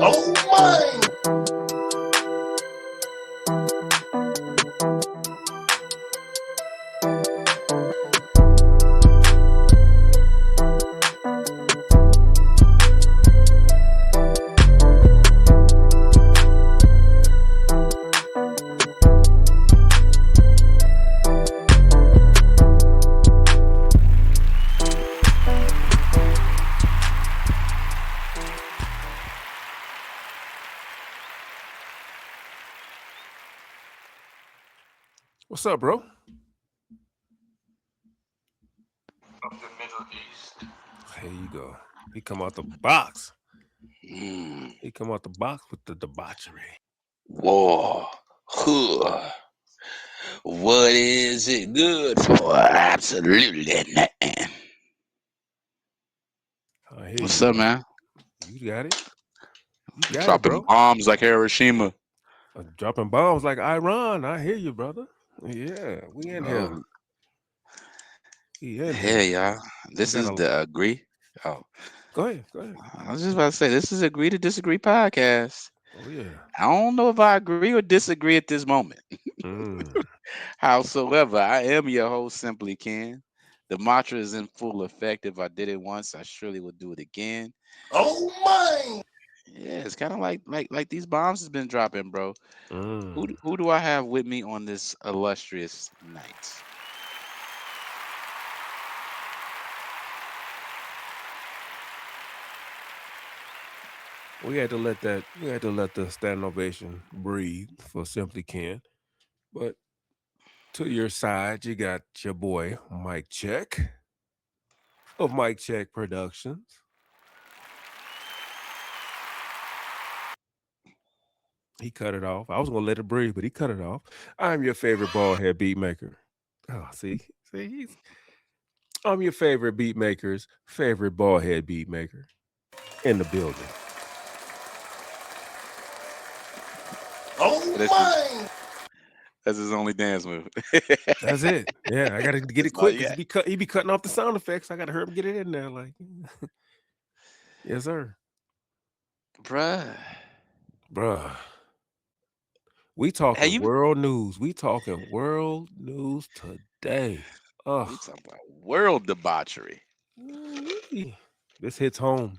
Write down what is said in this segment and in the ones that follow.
Oh my! What's up, bro? Of the Middle East. Here you go. He come out the box. Mm. He come out the box with the debauchery. War. Huh. What is it good for? Absolutely nothing. I hear you, What's up, bro. man? You got it. You got it, Dropping bro. bombs like Hiroshima. Dropping bombs like Iran. I hear you, brother. Yeah, we in here. Oh, We in hey, here. y'all. We This got is a. the agree. Oh, Go ahead. Go ahead. I was just about to say this is agree to disagree podcast. Oh yeah. I don't know if I agree or disagree at this moment. Mm. Howsoever, I am your host, Simply Ken. The mantra is in full effect. If I did it once, I surely will do it again. Oh my! Yeah, it's kind of like these bombs has been dropping, bro. Mm. Who do I have with me on this illustrious night? We had to let that. We had to let the standing ovation breathe for Simply Ken. But to your side, you got your boy Mike Check of Mike Check Productions. He cut it off. I was gonna let it breathe, but he cut it off. I'm your favorite bald head beat maker. Oh, see, I'm your favorite beat maker's favorite bald head beat maker in the building. Oh That's his, my! that's his only dance move. That's it. Yeah, I gotta get it That's all quick you because got, he be cutting off the sound effects. I gotta hurry up and get it in there. Like, yes, sir, bruh. bruh. We Hey, talking you. world news. We talking world news today. Ugh. We talking about world debauchery. Ooh-wee. This hits home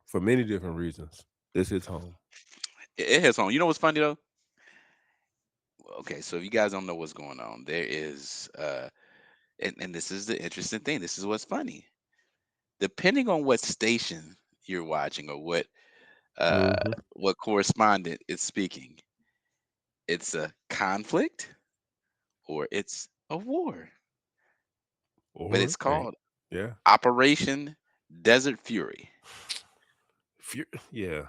for many different reasons. This hits home. It hits home. You know what's funny though? Okay, so if you guys don't know what's going on, there is and this is the interesting thing. This is what's funny. Depending on what station you're watching or Hmm. what correspondent is speaking, it's a conflict or it's a war. But Or it's called yeah, Operation Desert Fury. yeah,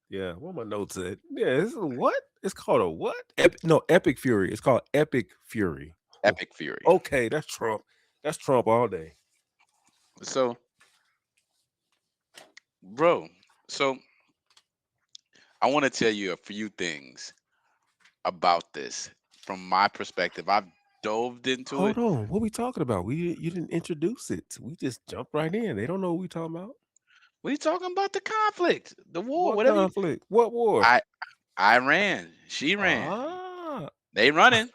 yeah. What my notes said? Yeah, this is what? It's called a what? No, Epic Fury. It's called Epic Fury. Oh, Epic Fury. okay, that's Trump. That's Trump all day. So, bro, so I want to tell you a few things about this from my perspective. I've dove into Hold it. on, what we talking about? You didn't introduce it. We just jumped right in. They don't know what we talking about. What are you talking about? The conflict, the war, What whatever you. conflict? What war? I Iran, she ran. Ah, They running.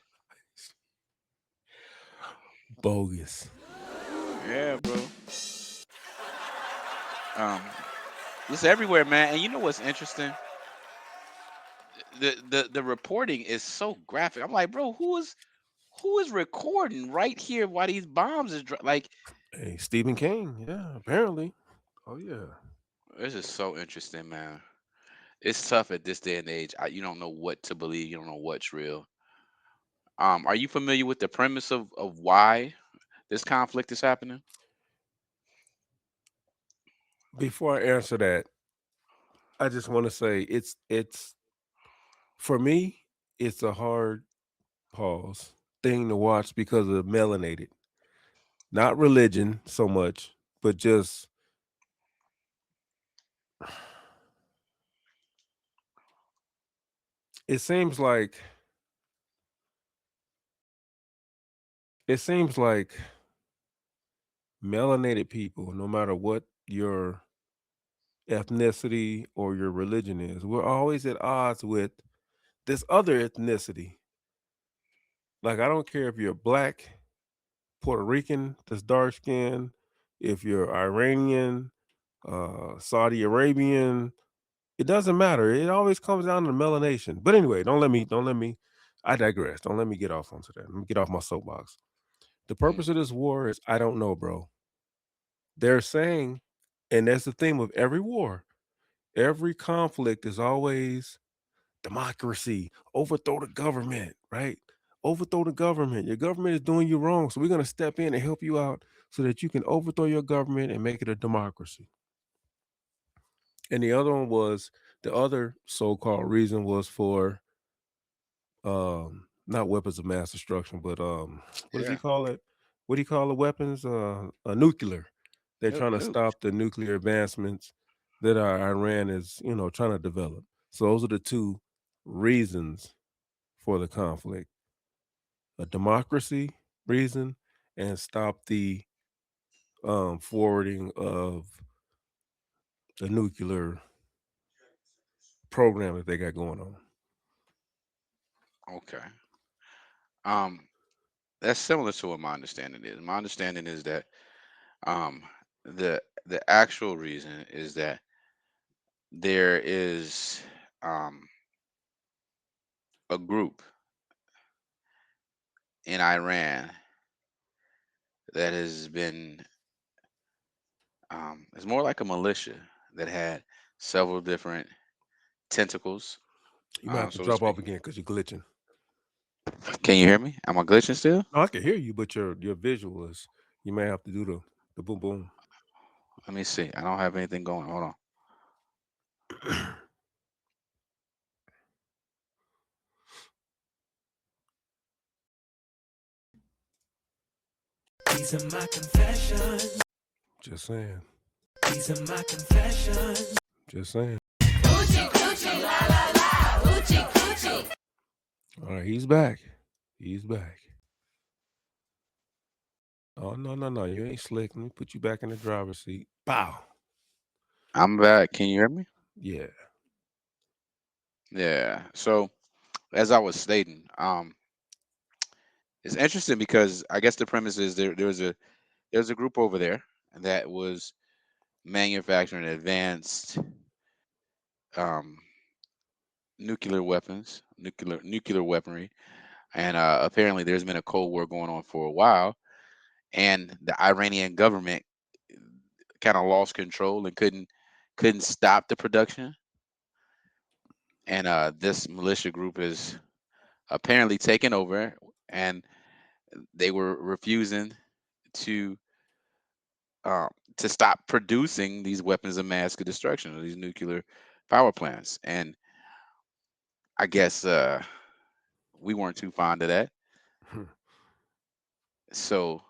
bogus. Yeah, bro. Um, it's everywhere, man. And you know what's interesting? The reporting is so graphic. I'm like, bro, who is recording right here while these bombs is like? Hey, Stephen King. Yeah, apparently. Oh yeah. This is so interesting, man. It's tough at this day and age. You don't know what to believe. You don't know what's real. Are you familiar with the premise of why this conflict is happening? Before I answer that, I just want to say it's for me, it's a hard pause thing to watch because of melanated. Not religion so much, but just it seems like it seems like melanated people, no matter what your ethnicity or your religion is. We're always at odds with this other ethnicity. Like, I don't care if you're black, Puerto Rican, that's dark skinned, if you're Iranian, Saudi Arabian, it doesn't matter. It always comes down to melanation. But anyway, don't let me I digress. Don't let me get off onto that. Let me get off my soapbox. The Mm, purpose of this war is I don't know, bro. They're saying, and that's the theme of every war. Every conflict is always democracy, overthrow the government, right? Overthrow the government. Your government is doing you wrong. So we're going to step in and help you out so that you can overthrow your government and make it a democracy. And the other one was the other so-called reason was for not weapons of mass destruction, but what does he yeah. call it? What do you call the weapons? Nuclear. They're Nuke, trying to nuke. stop the nuclear advancements that Iran is, trying to develop. So those are the two reasons for the conflict: a democracy reason and stop the forwarding of the nuclear program that they got going on. Okay. Um, that's similar to what my understanding is. My understanding is that um, the actual reason is that there is um, a group in Iran that has been it's more like a militia that had several different tentacles, You might have to so to drop speak. off again because you're glitching. Can you hear me? Am I glitching still? No, I can hear you, but your visual is. You may have to do the boom boom. Let me see. I don't have anything going. Hold on. These are my confessions. Just saying. These are my confessions. Just saying. Coochie coochie la la la. Coochie coochie. All right, he's back. He's back. Oh no, no, no. You ain't slick. Let me put you back in the driver's seat. Bow. I'm back. Can you hear me? Yeah. Yeah. So as I was stating, it's interesting because I guess the premise is there's a group over there that was manufacturing advanced um, nuclear weaponry, and apparently there's been a cold war going on for a while, and the Iranian government kind of lost control and couldn't stop the production, and this militia group is apparently taken over, and they were refusing to um, to stop producing these weapons of mass destruction, or these nuclear power plants. And I guess we weren't too fond of that. So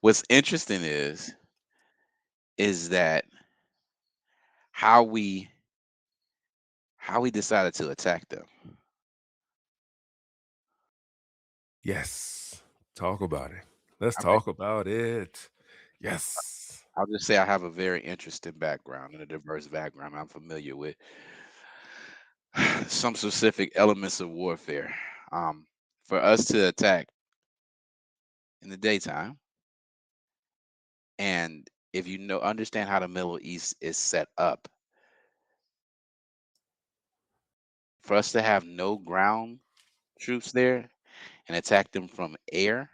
what's interesting is that how we how we decided to attack them. Yes. Talk about it. Let's I mean, talk about it. Yes. I'll just say I have a very interesting background and a diverse background. I'm familiar with some specific elements of warfare. Um, for us to attack in the daytime, and if you know understand how the Middle East is set up, for us to have no ground troops there and attack them from air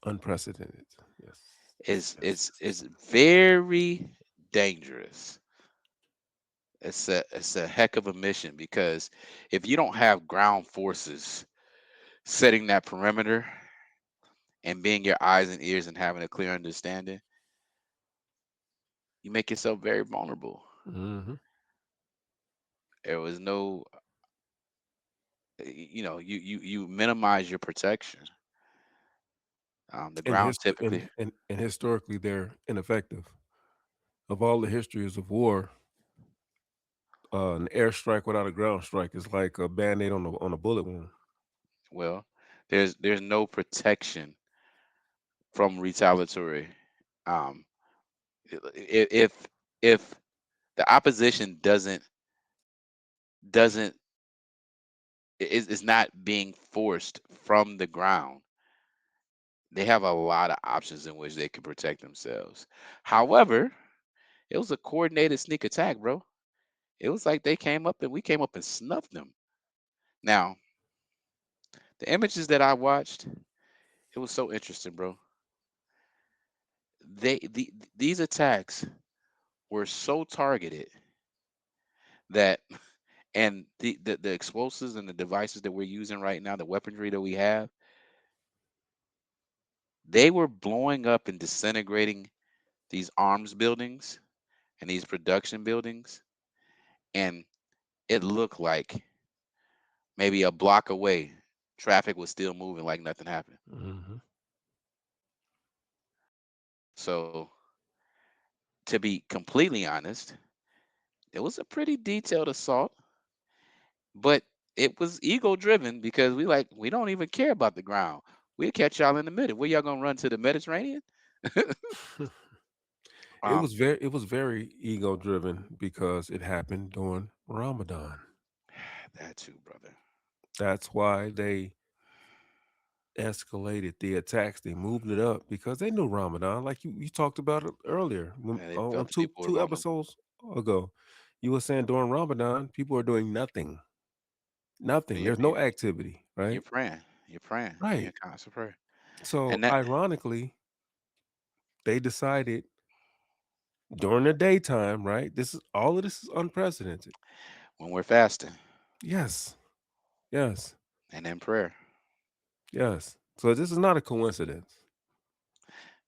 Unprecedented. Yes. is Yes. is very dangerous. It's a heck of a mission because if you don't have ground forces setting that perimeter and being your eyes and ears and having a clear understanding, you make yourself very vulnerable. Mm-hmm. There was no, you minimize your protection. The And, ground typically, and historically, they're ineffective. Of all the histories of war, an airstrike without a ground strike is like a band-aid on a bullet wound. well, there's no protection from retaliatory um, If the opposition doesn't is not being forced from the ground, they have a lot of options in which they can protect themselves. However, it was a coordinated sneak attack, bro. It was like they came up and we came up and snuffed them. Now, the images that I watched, it was so interesting, bro. These attacks were so targeted that and the explosives and the devices that we're using right now, the weaponry that we have, they were blowing up and disintegrating these arms buildings and these production buildings, and it looked like maybe a block away, traffic was still moving like nothing happened. Hmm. So, to be completely honest, it was a pretty detailed assault, but it was ego driven because we don't even care about the ground. We'll catch y'all in the middle. Where y'all gonna run to the Mediterranean? Um, It was very ego driven because it happened during Ramadan. that too, brother. That's why they escalated the attacks. They moved it up because they knew Ramadan, like you talked about it earlier And they on felt the two people were two vulnerable. episodes ago. You were saying during Ramadan, people are doing nothing. And Nothing. You're, There's no you're, activity, you're right? praying. You're praying. You're in Right. constant prayer. So And that ironically, they decided during the daytime, right? This is unprecedented. when we're fasting Yes. Yes. and in prayer, Yes. So this is not a coincidence.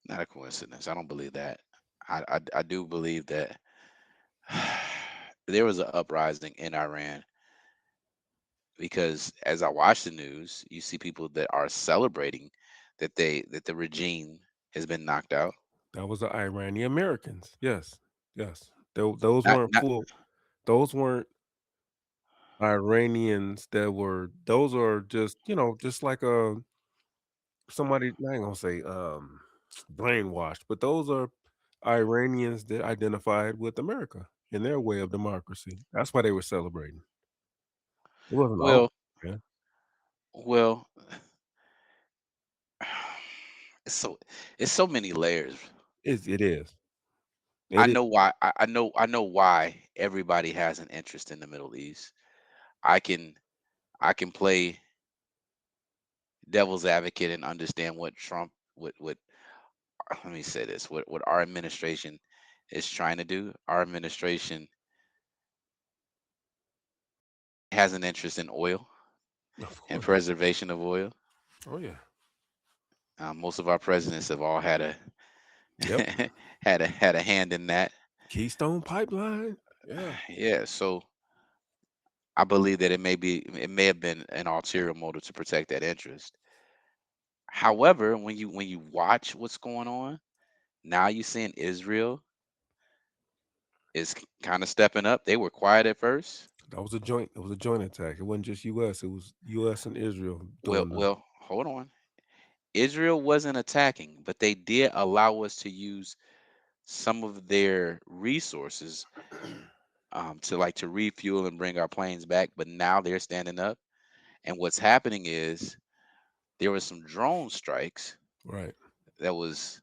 not a coincidence. I don't believe that. I do believe that there was an uprising in Iran because as I watch the news, you see people that are celebrating that the regime has been knocked out. That was the Iranian Americans. Yes. Yes. Those Not weren't not full. Those weren't Iranians that were those are just, just like somebody I ain't gonna say brainwashed, but those are Iranians that identified with America in their way of democracy. That's why they were celebrating. It wasn't all well yeah. well it's so it's so many layers. It is. I It is. know why I know why everybody has an interest in the Middle East. I can I can play devil's advocate and understand what Trump what let me say this, what our administration is trying to do. Our administration has an interest in oil Of and course. preservation of oil. Oh yeah. Most of our presidents have all had a Yep. had a hand in that. Keystone Pipeline. Yeah. Yeah, so I believe that it may have been an ulterior motive to protect that interest. However, when you watch what's going on, now you seeing Israel is kind of stepping up. They were quiet at first. It was a joint attack. It wasn't just US. It was US and Israel Well, doing the well, hold on. Israel wasn't attacking, but they did allow us to use some of their resources to to refuel and bring our planes back. But now they're standing up, and what's happening is there was some drone strikes right. that was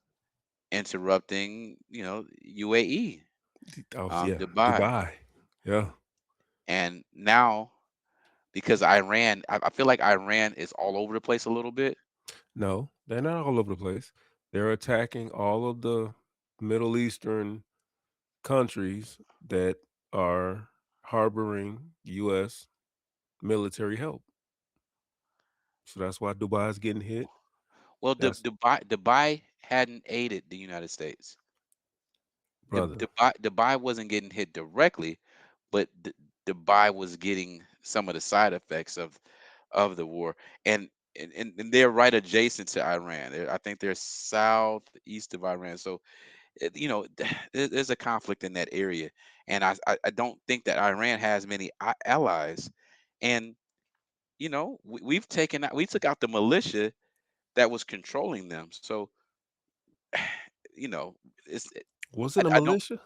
interrupting, UAE, Yeah. Dubai, Dubai. Yeah. and now because Iran, I feel like Iran is all over the place a little bit. No, they're not all over the place. They're attacking all of the Middle Eastern countries that are harboring US military help. So that's why Dubai is getting hit. Well, That's Dubai hadn't aided the United States. brother. Dubai wasn't getting hit directly, but Dubai was getting some of the side effects of the war, and and they're right adjacent to Iran. I think they're southeast of Iran, so there's a conflict in that area, and I don't think that Iran has many allies, and we took out the militia that was controlling them, so you know it's Was it a I don't. militia?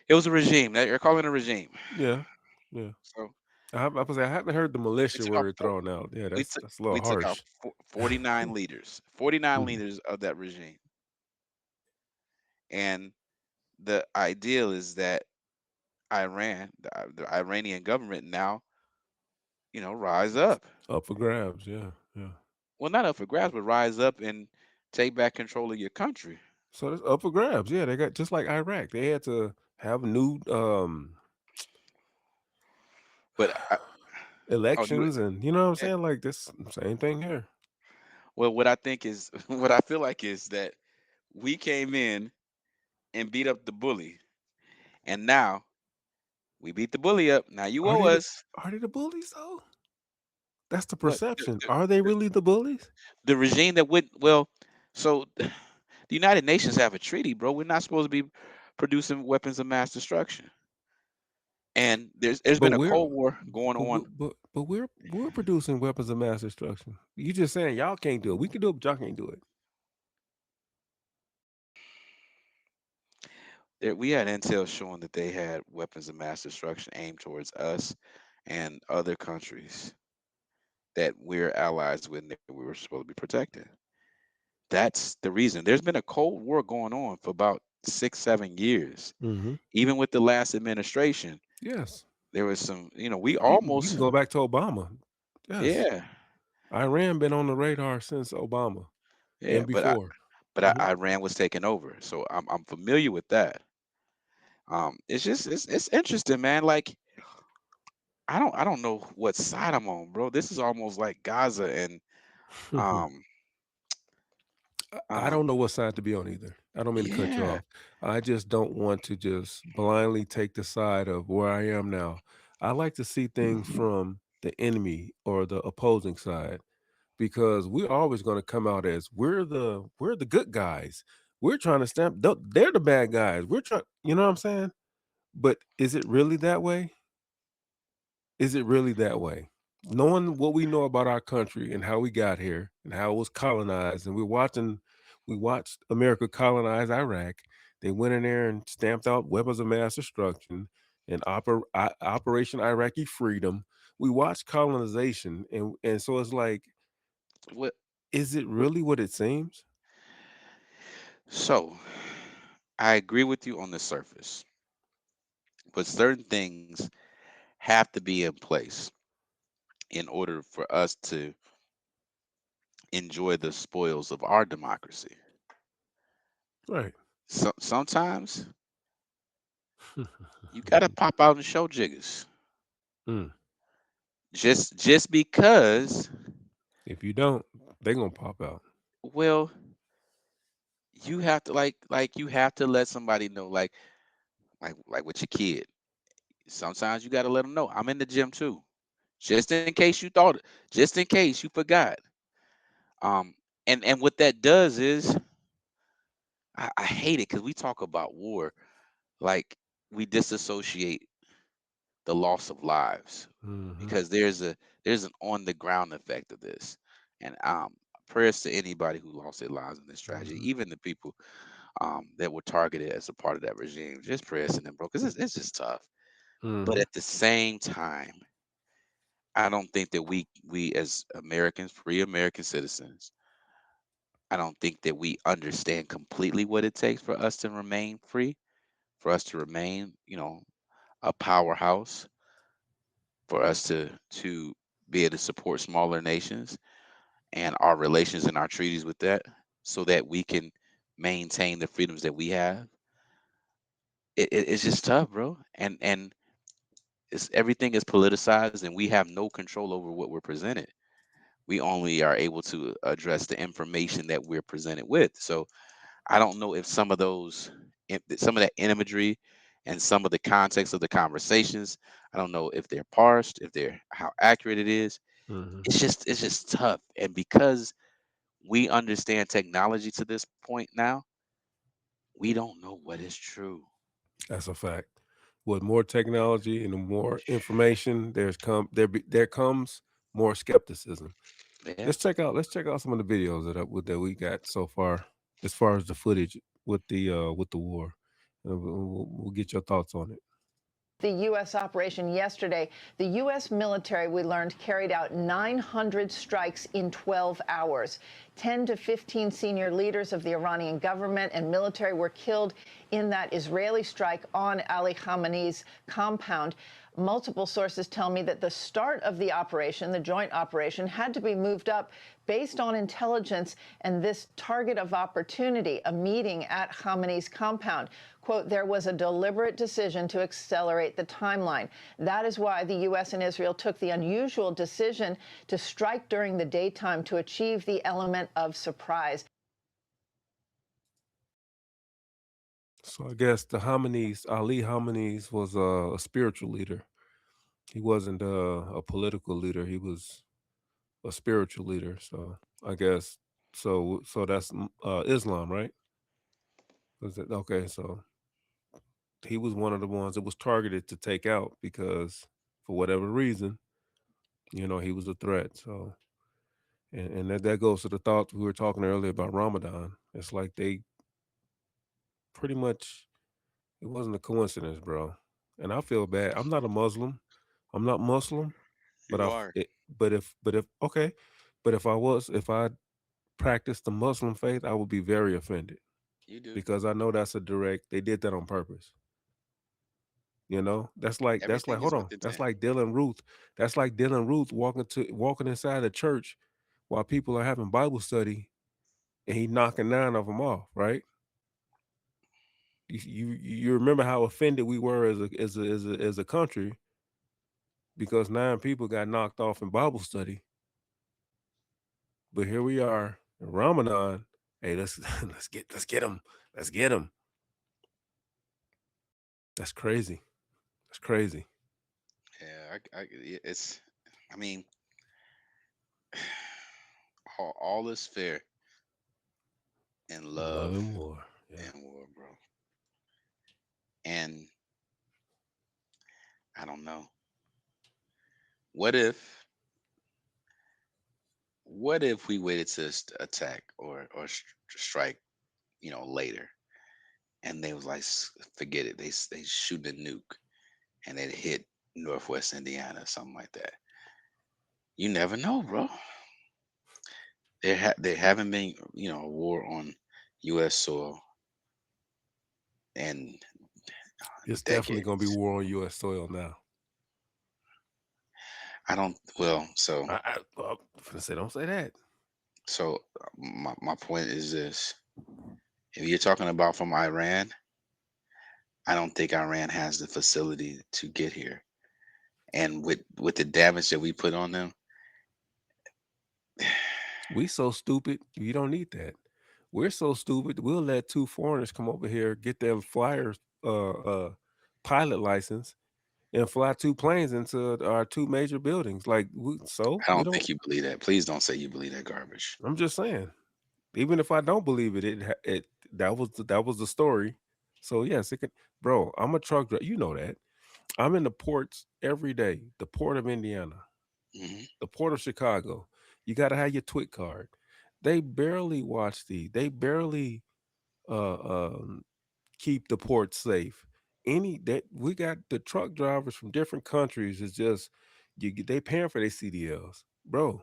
It was a regime. They're calling it a regime. Yeah, yeah. So I was I haven't heard the we militia took out word thrown out. Yeah, we that's took that's a little we took out harsh. 49 leaders. 49 Mhm. leaders of that regime. And the ideal is that the Iranian government now, rise It's up. up for grabs. Yeah, yeah. Well, not up for grabs, but rise up and take back control of your country. So it's up for grabs. Yeah, they got just like Iraq. They had to have new But oh, elections, and you know what I'm eh, saying? Like this same thing here. well, what I think is, what I feel like is that we came in and beat up the bully, and now we beat the bully up. Now you Are owe they the us are they the bullies though? That's the what perception. Are they really the bullies? the regime that would well. So the United Nations have a treaty, bro. We're not supposed to be producing weapons of mass destruction. And there's But been a we're Cold War going on. but we're producing weapons of mass destruction. You just saying y'all can't do it. We can do it, but y'all can't do it. We had intel showing that they had weapons of mass destruction aimed towards us and other countries that we're allies with and that we were supposed to be protecting. That's the reason. There's been a Cold War going on for about 6, 7 years. Hmm. Even with the last administration, Yes. there was some. We You can almost, go back to Obama. Yes. yeah, Iran been on the radar since Obama yeah. and before. Hmm. Iran was taken over, so I'm familiar with that. It's just it's interesting, man. Like I don't know what side I'm on, bro. This is almost like Gaza and um I don't um know what side to be on either. I don't mean to cut you yeah. off. I just don't want to just blindly take the side of where I am now. I like to see things from the enemy or the opposing side because we're always going to come out as we're the good guys. We're trying to stamp they're the bad guys. We're trying, you know what I'm saying? But is it really that way? Is it really that way? Knowing what we know about our country and how we got here and how it was colonized, and we watched America colonize Iraq. They went in there and stamped out weapons of mass destruction and Operation Iraqi Freedom. We watched colonization, and so it's like, What, is it what really what it seems? so I agree with you on the surface, but certain things have to be in place in order for us to enjoy the spoils of our democracy. Right. Sometimes you gotta pop out and show jiggers. Mm. Just because, If you don't, they're gonna pop out. well, you have to you have to let somebody know, like with your kid. Sometimes you gotta let them know I'm in the gym too. Just in case you thought it, just in case you forgot. Um, and what that does is I hate it because we talk about war like we disassociate the loss of lives Hmm. because there's an on the ground effect of this. And prayers to anybody who lost their lives in this tragedy, Hmm. even the people that were targeted as a part of that regime. Just prayers to them, bro, because it's just tough. But Hmm. at the same time, I don't think that we as Americans, free American citizens, I don't think that we understand completely what it takes for us to remain free, for us to remain, a powerhouse, for us to be able to support smaller nations and our relations and our treaties with that, so that we can maintain the freedoms that we have. It's just tough, bro. And it's everything is politicized, and we have no control over what we're presented. We only are able to address the information that we're presented with. So I don't know if some of that imagery and some of the context of the conversations, I don't know if they're parsed, if they're how accurate it is. Hmm. It's just tough. And because we understand technology to this point now, we don't know what is true. That's a fact. With more technology and more information, there comes more skepticism. Yeah. Let's check out some of the videos that we got so far as far as the footage. with the war. We'll get your thoughts on it. The U.S. operation yesterday, the U.S. military, we learned, carried out 900 strikes in 12 hours. 10 to 15 senior leaders of the Iranian government and military were killed in that Israeli strike on Ali Khamenei's compound. Multiple sources tell me that the start of the operation, the joint operation, had to be moved up based on intelligence and this target of opportunity, a meeting at Khamenei's compound. Quote, there was a deliberate decision to accelerate the timeline. That is why the U.S. and Israel took the unusual decision to strike during the daytime to achieve the element of surprise. So I guess the Khamenei's, Ali Khamenei's, was a spiritual leader. He wasn't a political leader. He was a spiritual leader. So I guess so that's Islam, right? Okay? So he was one of the ones that was targeted to take out because for whatever reason, he was a threat. So and that goes to the thought we were talking earlier about Ramadan. It's like they pretty much, it wasn't a coincidence, bro. And I feel bad. I'm not a Muslim. I'm not Muslim, but You are. but if okay, but if I practiced the Muslim faith, I would be very offended You do. because I know that's a direct. They did that on purpose. That's like Everything hold is on. with That's intent. like Dylan Ruth. That's like Dylan Ruth walking inside a church while people are having Bible study, and he knocking 9 of them off. Right? You remember how offended we were as a country because 9 people got knocked off in Bible study. But here we are in Ramadan. Hey, let's get them. Let's get them. That's crazy. That's crazy. Yeah, it's. I mean, all is fair in Love love and war. Yeah. and war, bro. And I don't know. What if? What if we waited to attack or strike, later, and they was like, forget it. They shoot a nuke, and it hit Northwest Indiana, something like that. You never know, bro. There haven't been, a war on U.S. soil in It's definitely gonna be decades. war on U.S. soil now. I don't. Well, so I'm gonna say, don't say that. my point is this: if you're talking about from Iran, I don't think Iran has the facility to get here, and with the damage that we put on them, We so stupid. You don't need that. We're so stupid. We'll let 2 foreigners come over here, get their flyers, pilot license, and fly 2 planes into our 2 major buildings. Like, I we don't don't. think you believe that. Please don't say you believe that garbage. I'm just saying. Even if I don't believe it, that was the story. So yes, it could. Bro, I'm a truck driver. You know that. I'm in the ports every day. The port of Indiana, Hmm. the port of Chicago. You got to have your TWIC card. They barely watch these. They barely uh, um, keep the port safe. That we got the truck drivers from different countries. Is just they paying for their CDLs, bro.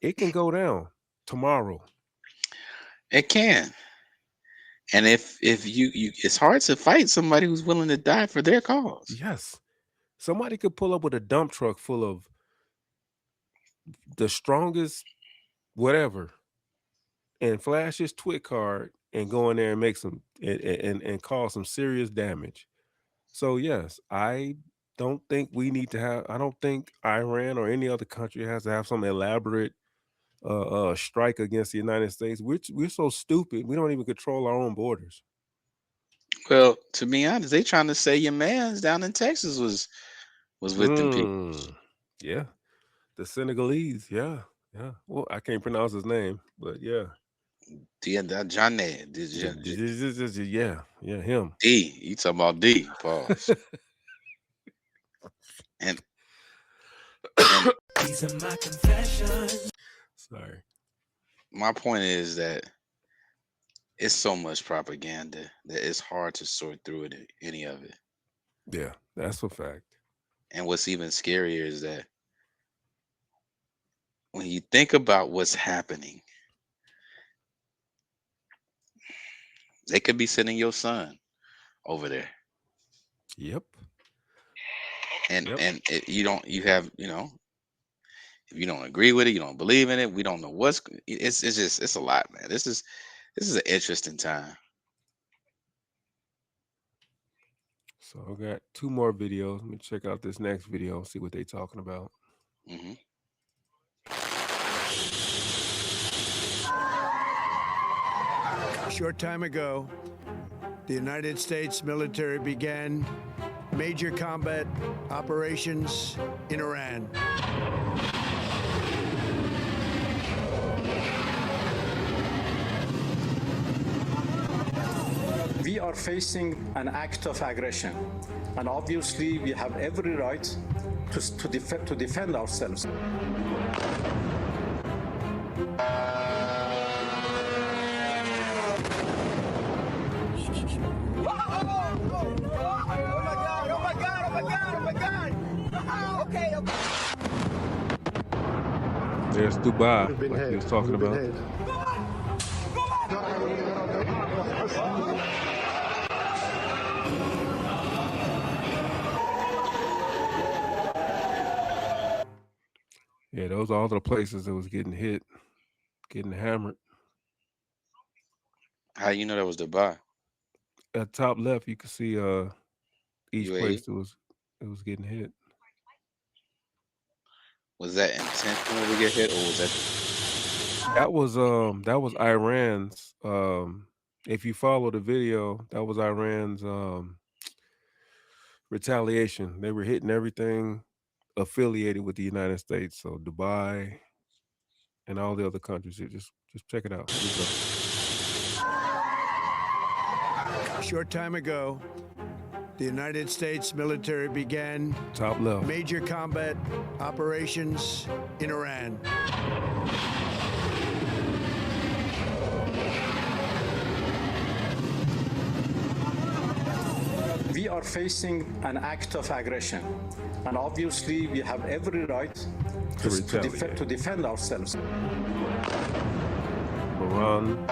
It can go down tomorrow. It can, and if it's hard to fight somebody who's willing to die for their cause. Yes, somebody could pull up with a dump truck full of the strongest whatever and flash his TWIC card and go in there and make some and cause some serious damage. So yes, I don't think we need to have. I don't think Iran or any other country has to have some elaborate strike against the United States. We're so stupid. We don't even control our own borders. Well, to be honest, they trying to say your man's down in Texas was with them people. Yeah, the Senegalese. Yeah, yeah. Well, I can't pronounce his name, but yeah. John Yeah, him. D. You talking about D? Pause. and These are my confessions. Sorry. my point is that it's so much propaganda that it's hard to sort through any of it. Yeah, that's a fact. And what's even scarier is that when you think about what's happening, they could be sending your son over there, Yep. and Yep. you have if you don't agree with it, you don't believe in it. We don't know it's a lot, man. This is an interesting time. So I got 2 more videos. Let me check out this next video, see what they talking about. Hmm. A short time ago, the United States military began major combat operations in Iran. We are facing an act of aggression, and obviously we have every right to defend ourselves. There's Dubai, like he was talking about. Yeah, those are all the places that was getting hit, getting hammered. How you know that was Dubai? At top left, you can see each UAE? place it was getting hit. Was that intentional to get hit, or was That was Iran's. If you follow the video, that was Iran's retaliation. They were hitting everything affiliated with the United States. So Dubai and all the other countries. Just check it out. Here we go. A short time ago, the United States military began Top left. major combat operations in Iran. We are facing an act of aggression, and obviously we have every right to defend ourselves. Iran.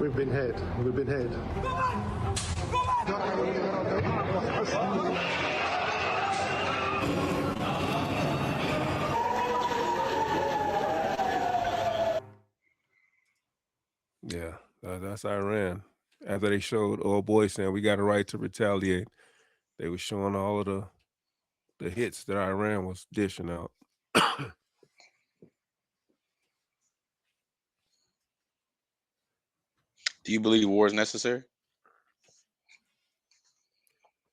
We've been hit. We've been hit. Yeah, that's Iran. After they showed old boy saying we got a right to retaliate, they were showing all of the hits that Iran was dishing out. Do you believe war is necessary?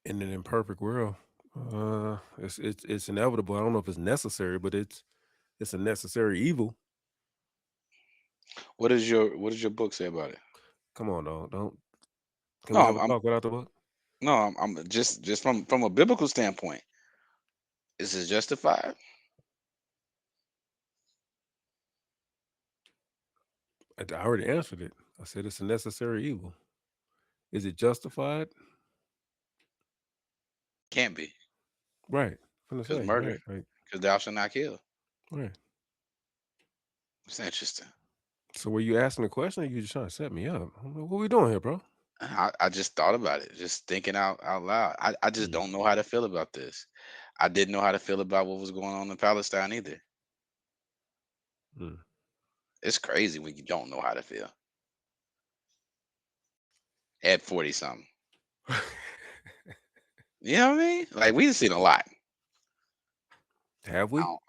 In an imperfect world, it's inevitable. I don't know if it's necessary, but it's a necessary evil. What does your book say about it? Come on, don't. Can No, we have a I'm talk without the book? no, I'm just from a biblical standpoint. Is it justified? I already answered it. I said it's a necessary evil. Is it justified? Can't be, Right. I'm gonna because say murder, right. because thou shalt not kill. Right. It's interesting. So were you asking a question or you just trying to set me up? What we doing here, bro? I just thought about it, just thinking out loud. I just don't know how to feel about this. I didn't know how to feel about what was going on in Palestine either. Mm. It's crazy when you don't know how to feel. At 40 something. You know what I mean? Like we've seen a lot. Have we? Well,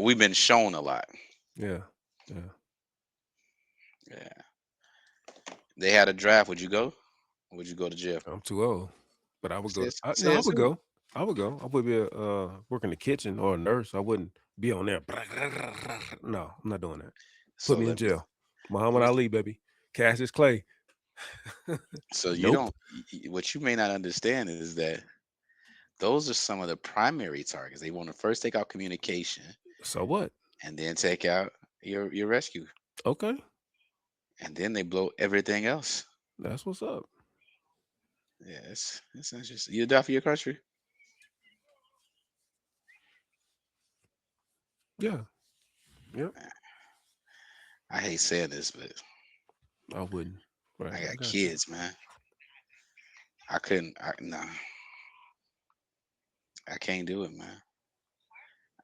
we've been shown a lot. Yeah. Yeah. They had a draft. Would you go? Or would you go to jail? I'm too old, but I would go. Says- I says would who? go. I would go. I would be work in the kitchen or a nurse. I wouldn't be on there. No, I'm not doing that. So Put me in let me- jail. Muhammad let me- Ali, baby. Cassius Clay. So you Nope. don't. What you may not understand is that those are some of the primary targets. They want to first take out communication So what? and then take out your rescue, Okay, and then they blow everything else. that's what's up. Yeah, it's interesting. You die for your country? Yeah. Yep. I hate saying this, but I wouldn't. Right. I I got got you. kids, man. I couldn't. Nah, I can't do it, man.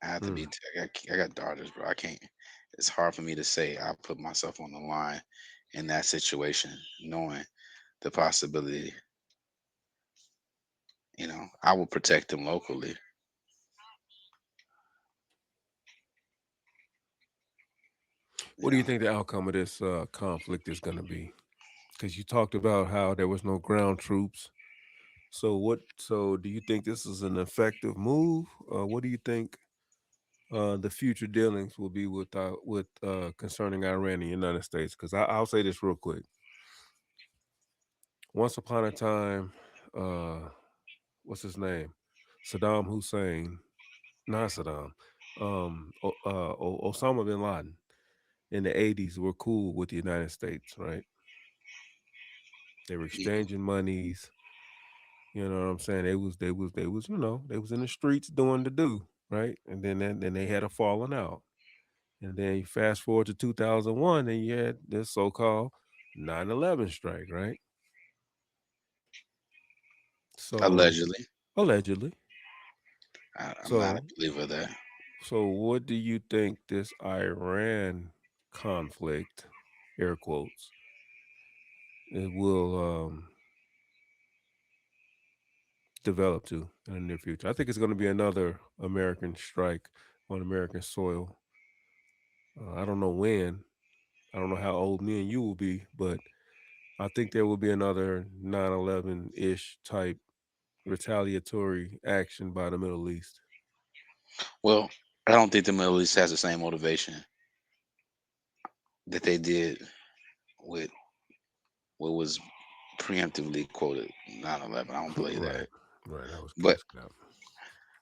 I have to Hmm. be. I got daughters, bro. I can't. It's hard for me to say I'll put myself on the line in that situation, knowing the possibility. I will protect them locally. You What do you know, think the outcome of this conflict is going to be? Because you talked about how there was no ground troops. So what? So do you think this is an effective move? What do you think the future dealings will be with concerning Iran and the United States? Because I'll say this real quick. Once upon a time, uh, what's his name? Saddam Hussein, not Saddam. Osama bin Laden in the 80s were cool with the United States, right? They were yeah, exchanging monies. You know what I'm saying? They was in the streets doing the do, right? And then they had a falling out. And then you fast forward to 2001 and you had this so-called 9/11 strike, right? So allegedly, allegedly. I'm not a So believer of that. so what do you think this Iran conflict, air quotes, it will develop to in the near future? I think it's going to be another American strike on American soil. I don't know when. I don't know how old me and you will be, but I think there will be another 9/11 ish type retaliatory action by the Middle East. Well, I don't think the Middle East has the same motivation that they did with what was preemptively quoted 9/11. I don't believe that. Right. Right. That was But Case Cop.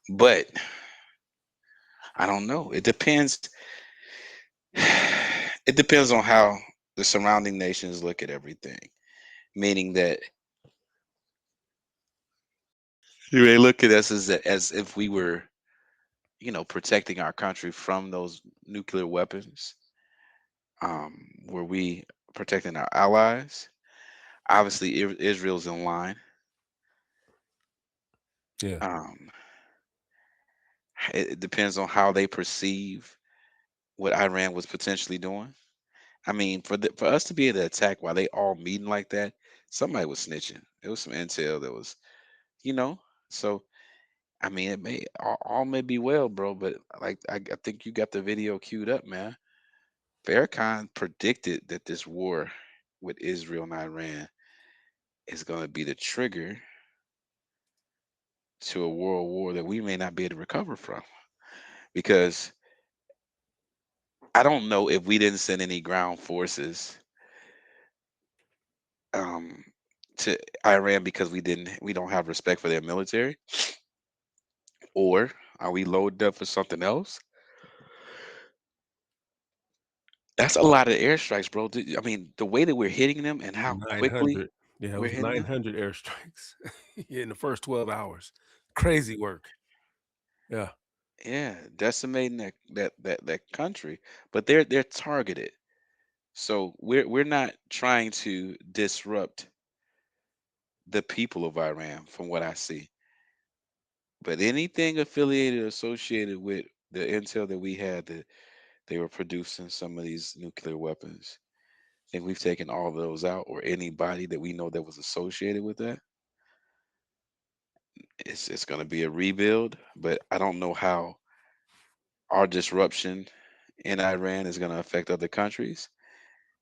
but I don't know. It depends. It depends on how the surrounding nations look at everything. Meaning that they look at us as if we were, protecting our country from those nuclear weapons. Were we protecting our allies? Obviously, Israel's in line. Yeah. Um, it depends on how they perceive what Iran was potentially doing. I mean, for us to be able to attack while they all meeting like that, somebody was snitching. It was some intel that was, you know. So I mean, it may all may be well, bro. But like, I think you got the video queued up, man. Farrakhan predicted that this war with Israel and Iran is going to be the trigger to a world war that we may not be able to recover from. Because I don't know if we didn't send any ground forces um, to Iran because we don't have respect for their military, or are we loaded up for something else? That's a lot of airstrikes, bro. I mean, the way that we're hitting them and how quickly 900. Yeah, it we're was hitting them. 900 airstrikes in the first 12 hours. Crazy work. Yeah. Yeah, decimating that country, but they're targeted. So we're not trying to disrupt the people of Iran, from what I see. But anything affiliated, associated with the intel that we had that they were producing some of these nuclear weapons, I think we've taken all of those out, or anybody that we know that was associated with that. It's going to be a rebuild, but I don't know how our disruption in Iran is going to affect other countries,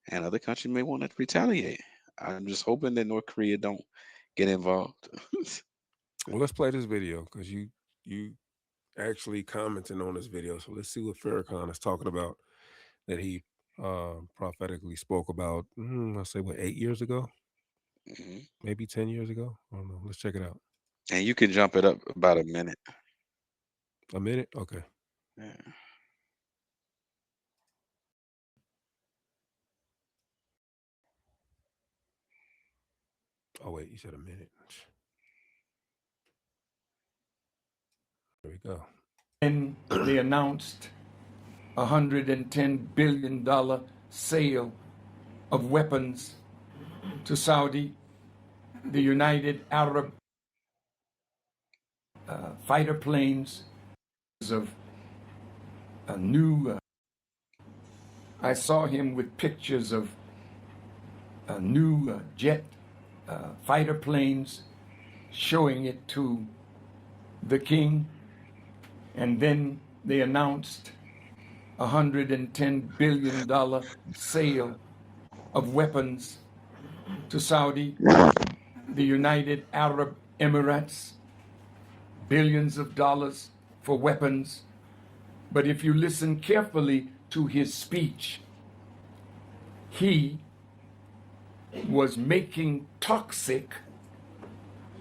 and other countries may want to retaliate. I'm just hoping that North Korea don't get involved. Well, let's play this video because you actually commenting on this video. So let's see what Farrakhan is talking about that he prophetically spoke about. I'll say what 8 years ago. Hmm. maybe 10 years ago. I don't know. Let's check it out. And you can jump it up about a minute. A minute? Okay. Yeah. Oh, wait, you said a minute. There we go. And they announced $110 billion sale of weapons to Saudi, the United Arab fighter planes of a new. I saw him with pictures of new jet fighter planes, showing it to the king, and then they announced $110 billion sale of weapons to Saudi, the United Arab Emirates, billions of dollars for weapons. But if you listen carefully to his speech, he was making toxic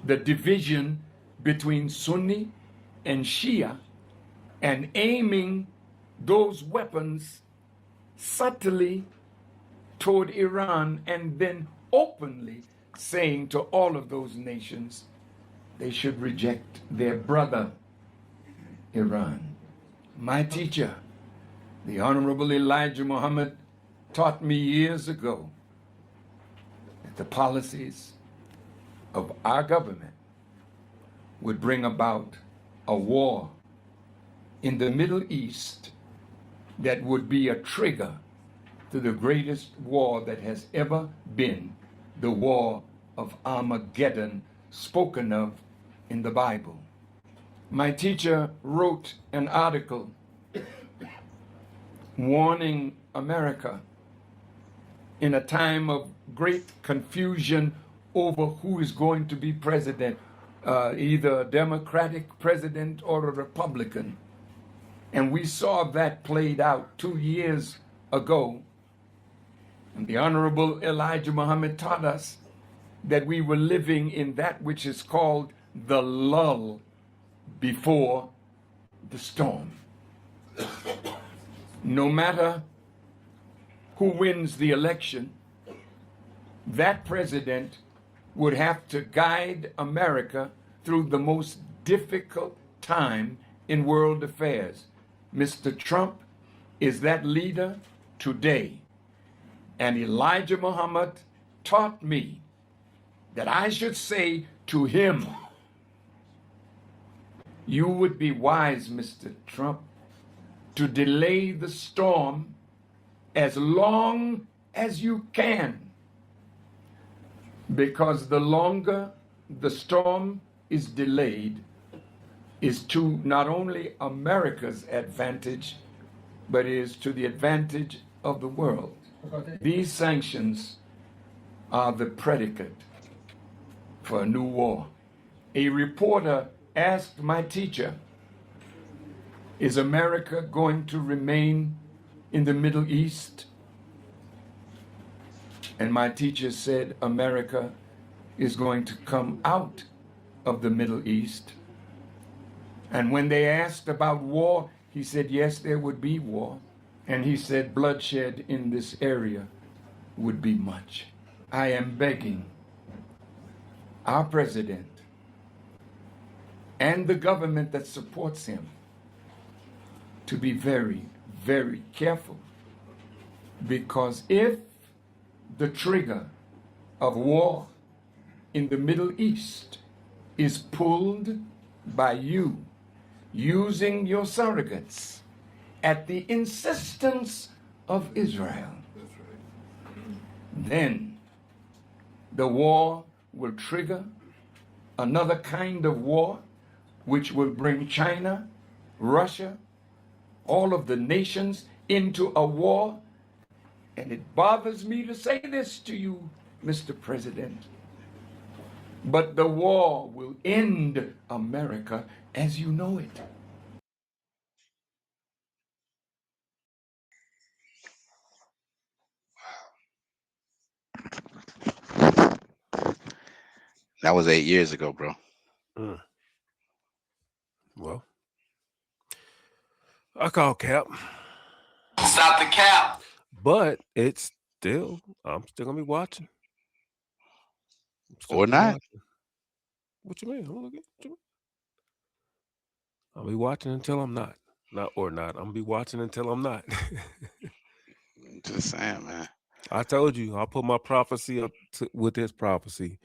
the division between Sunni and Shia and aiming those weapons subtly toward Iran, and then openly saying to all of those nations they should reject their brother Iran. My teacher, the Honorable Elijah Muhammad, taught me years ago that the policies of our government would bring about a war in the Middle East that would be a trigger to the greatest war that has ever been, the war of Armageddon, spoken of in the Bible. My teacher wrote an article warning America in a time of great confusion over who is going to be president, either a Democratic president or a Republican. And we saw that played out 2 years ago. And the Honorable Elijah Muhammad taught us that we were living in that which is called the lull before the storm. No matter who wins the election, that president would have to guide America through the most difficult time in world affairs. Mr. Trump is that leader today. And Elijah Muhammad taught me that I should say to him, you would be wise, Mr. Trump, to delay the storm as long as you can, because the longer the storm is delayed is to not only America's advantage, but is to the advantage of the world. These sanctions are the predicate for a new war. A reporter asked my teacher, is America going to remain in the Middle East? And my teacher said, America is going to come out of the Middle East. And when they asked about war, he said, yes, there would be war. And he said, bloodshed in this area would be much. I am begging our president and the government that supports him to be very, very careful. Because if the trigger of war in the Middle East is pulled by you using your surrogates at the insistence of Israel, then the war will trigger another kind of war which will bring China, Russia, all of the nations into a war. And it bothers me to say this to you, Mr. President, but the war will end America as you know it. That was 8 years ago, bro. Mm. Well, I call cap. Stop the cap. But it's still, I'm still gonna be watching. Or not. What you mean? I'll be watching until I'm not. Not. I'm gonna be watching until I'm not. Just saying, man. I told you, I'll put my prophecy up with his prophecy.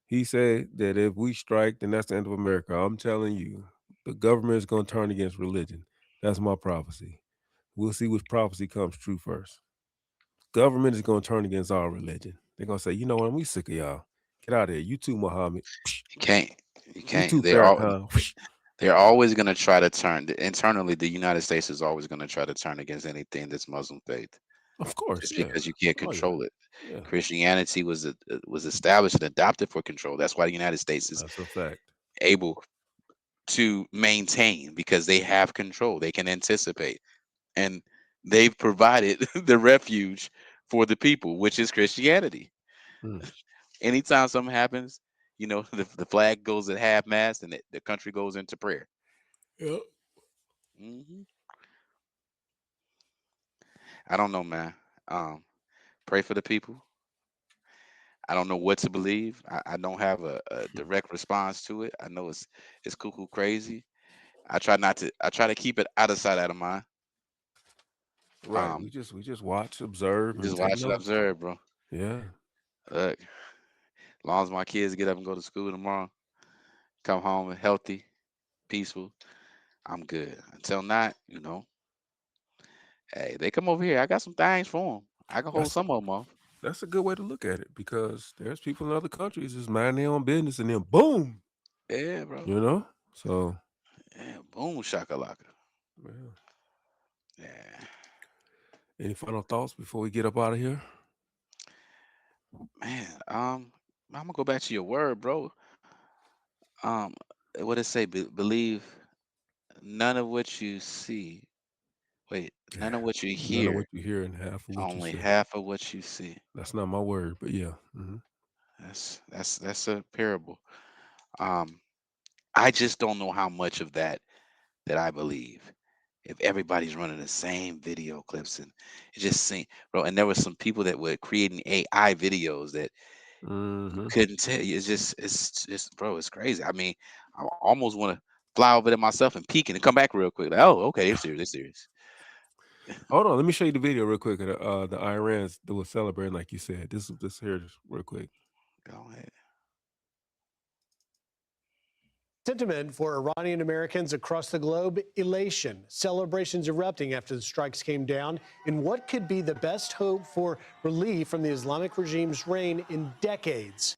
He said that if we strike, then that's the end of America. I'm telling you, the government is going to turn against religion. That's my prophecy. We'll see which prophecy comes true first. Government is going to turn against our religion. They're going to say, you know what, we sick of y'all. Get out of here. You too, Muhammad. You can't. You You too, can't. Farrakhan. They're always going to try to turn internally. The United States is always going to try to turn against anything that's Muslim faith, Of course, just yeah. because you can't Oh, yeah. control it. Yeah. Christianity was established and adopted for control. That's why the United States is That's a fact. able to maintain, because they have control. They can anticipate, and they've provided the refuge for the people, which is Christianity. Mm. Anytime something happens, the flag goes at half mast and the country goes into prayer. Yep. hmm I don't know, man. Pray for the people. I don't know what to believe. I don't have a direct response to it. I know it's cuckoo crazy. I try to keep it out of sight, out of mind. Right. We just watch, observe, and Just take watch and notes. observe, bro. Yeah. Look, as long as my kids get up and go to school tomorrow, come home healthy, peaceful, I'm good. Until not, hey, they come over here. I got some things for them. I can hold That's some of them off. That's a good way to look at it, because there's people in other countries just mind their own business and then boom, Yeah, bro. So Yeah, boom shakalaka. yeah. Yeah, Any final thoughts before we get up out of here? man. I'm gonna go back to your word, bro. Um, what it say? Believe none of what you see. Wait, none of what you None of hear. what you hear and half of what Only you say. half of what you see. That's not my word, but yeah. That's a parable. Um, I just don't know how much of that I believe. If everybody's running the same video clips, and it just seemed, bro, and there were some people that were creating AI videos that you couldn't tell. It's just, bro, it's crazy. I mean, I almost want to fly over there myself and peek and come back real quick. Like, oh, okay, they're serious. They're serious. Hold on, let me show you the video real quick. The Irans that was celebrating, like you said. This here, just real quick. Go ahead. Sentiment for Iranian Americans across the globe: elation. Celebrations erupting after the strikes came down in what could be the best hope for relief from the Islamic regime's reign in decades.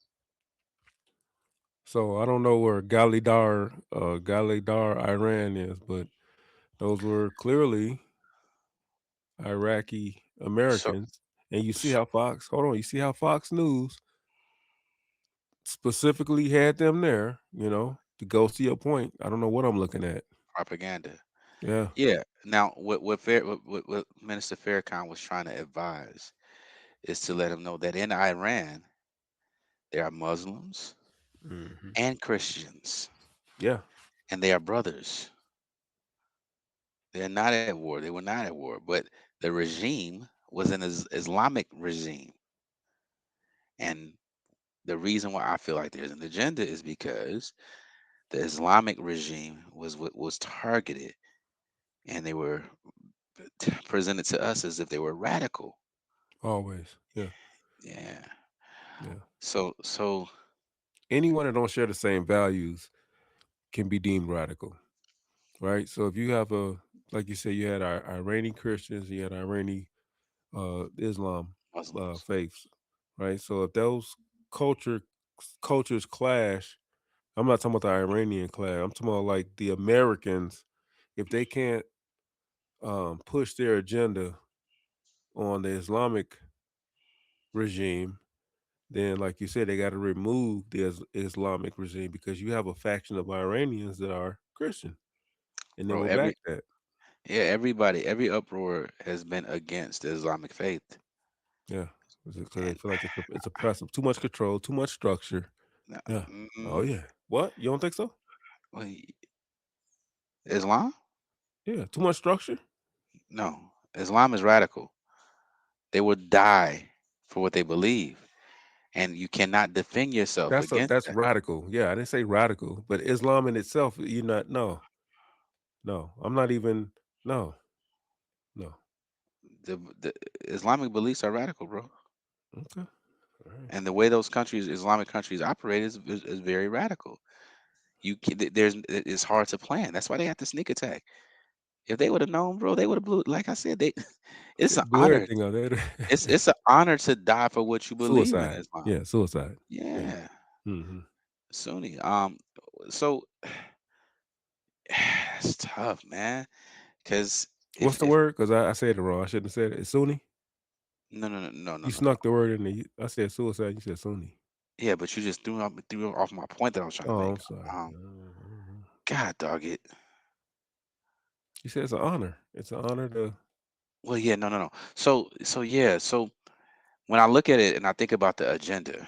So I don't know where Galidar, Iran is, but those were clearly Iraqi Americans. And you see how you see how Fox News specifically had them there, to go see your point. I don't know what I'm looking at. Propaganda. Yeah. Yeah. Now, what Minister Farrakhan was trying to advise is to let him know that in Iran there are Muslims and Christians. Yeah. And they are brothers. They're not at war. They were not at war, but the regime was an Islamic regime. And the reason why I feel like there's an agenda is because the Islamic regime was targeted, and they were presented to us as if they were radical. Always. Yeah. Yeah. Yeah. So anyone that don't share the same values can be deemed radical, right? So if you have like you said, you had Iranian Christians, you had Iranian Islam faiths, right? So if those cultures clash, I'm not talking about the Iranian clash. I'm talking about like the Americans. If they can't push their agenda on the Islamic regime, then like you said, they got to remove the Islamic regime, because you have a faction of Iranians that are Christian, and they bro, will back that. every uproar has been against the Islamic faith. Yeah, because they feel like it's oppressive, too much control, too much structure. No, Yeah. Oh yeah. What? You don't think so? wait, Islam? Yeah. Too much structure. No, Islam is radical. They will die for what they believe, and you cannot defend yourself against That's that. radical. Yeah, I didn't say radical, but Islam in itself, you're not. No, no. I'm not even. No, no. The Islamic beliefs are radical, bro. Okay. All right. And the way those countries, Islamic countries, operate is very radical. It's hard to plan. That's why they have to sneak attack. If they would have known, bro, they would have blew. Like I said, it's Say, an blew honor. everything out there. It's an honor to die for what you believe in Suicide. Islam. Yeah, suicide. Yeah. Yeah, Mm-hmm. Sunni. So it's tough, man. Because What's the if word? Because I said it wrong. I shouldn't have said it. It's Sunni. no. You snuck the word in there. I said suicide. You said Sunni. Yeah, but you just threw off my point that I was trying to Oh, make. I'm sorry. God dog it. You said it's an honor. It's an honor to. Well, yeah, no. So yeah, so when I look at it and I think about the agenda,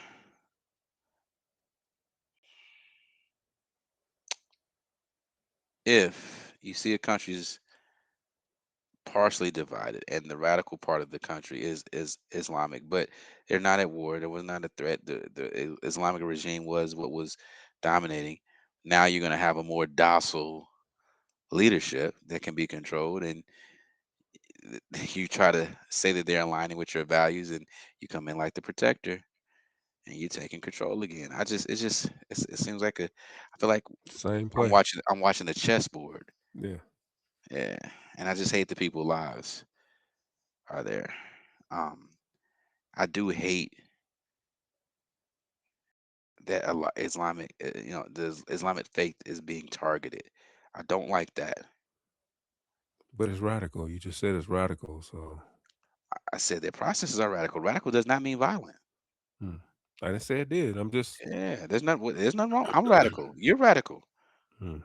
if you see a country's partially divided and the radical part of the country is Islamic, but they're not at war. There was not a threat. The Islamic regime was what was dominating. Now you're going to have a more docile leadership that can be controlled, and you try to say that they're aligning with your values, and you come in like the protector, and you taking control again. It seems like I feel like Same I'm play. watching the chessboard. Yeah. Yeah, and I just hate the people's lives are there. Um, I do hate that a lot Islamic, the Islamic faith is being targeted. I don't like that. But it's radical. You just said it's radical. So I said their processes are radical. Radical does not mean violent. I didn't say it did. I'm just. Yeah, there's nothing wrong. I'm radical. You're radical. Hmm.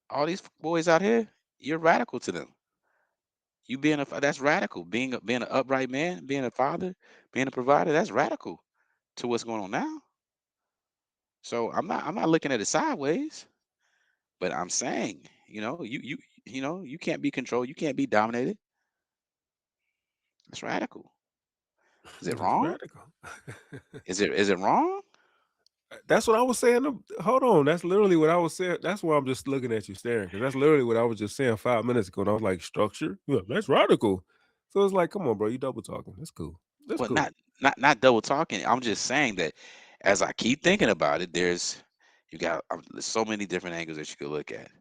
All these boys out here, you're radical to them. You being that's radical. Being an upright man, being a father, being a provider, that's radical to what's going on now. So I'm not looking at it sideways, but I'm saying, you can't be controlled, you can't be dominated. That's radical. Is it It's wrong? radical. Is it wrong? That's what I was saying. Hold on. That's literally what I was saying. That's why I'm just looking at you staring. Because that's literally what I was just saying 5 minutes ago. And I was like, structure? Yeah, that's radical. So it's like, come on, bro. You double talking. That's cool. That's Well, cool. not double talking. I'm just saying that as I keep thinking about it, there's so many different angles that you could look at.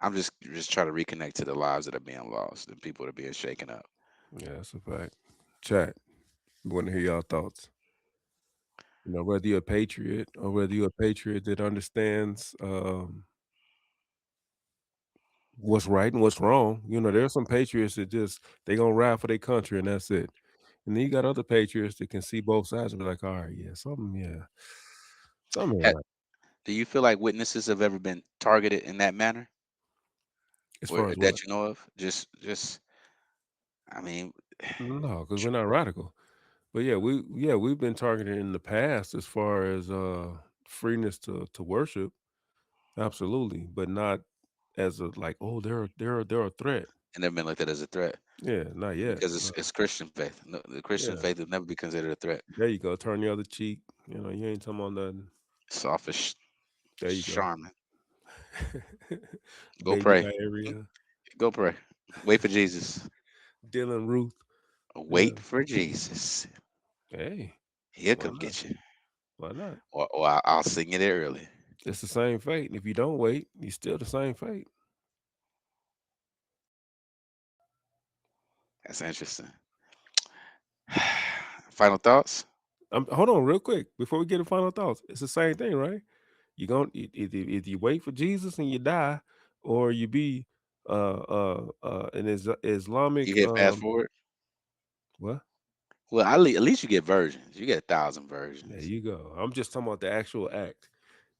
I'm just trying to reconnect to the lives that are being lost and people that are being shaken up. Yeah, that's a fact. Chat. We want to hear y'all thoughts. Whether you're a patriot or whether you're a patriot that understands what's right and what's wrong. There's some patriots that they gonna ride for their country and that's it. And then you got other patriots that can see both sides and be like, all right, yeah, something ain't Ha- right. Do you feel like witnesses have ever been targeted in that manner, As or far as what? that you know of? Just, I mean, No, because we're not radical. But yeah, we've been targeted in the past as far as freeness to worship, absolutely, but not as a like, oh, they're a threat. and never been looked at as a threat Yeah, not yet. because No. it's Christian faith. No, the Christian Yeah, faith will never be considered a threat. there you go. Turn the other cheek. You ain't talking about nothing. Selfish, There you go. charming. Go Baby pray. diarrhea. Go pray. Wait for Jesus. Dylan Ruth. Wait for Jesus. Hey, He'll why come not? get you, Why not? or I'll sing it early. It's the same fate. And if you don't wait, you still the same fate. That's interesting. Final thoughts? Hold on, real quick, before we get to final thoughts. It's the same thing, right? You going if you wait for Jesus and you die, or you be an Islamic You get fast forward. what? Well, at least you get versions. You get 1,000 There versions. you go. I'm just talking about the actual act.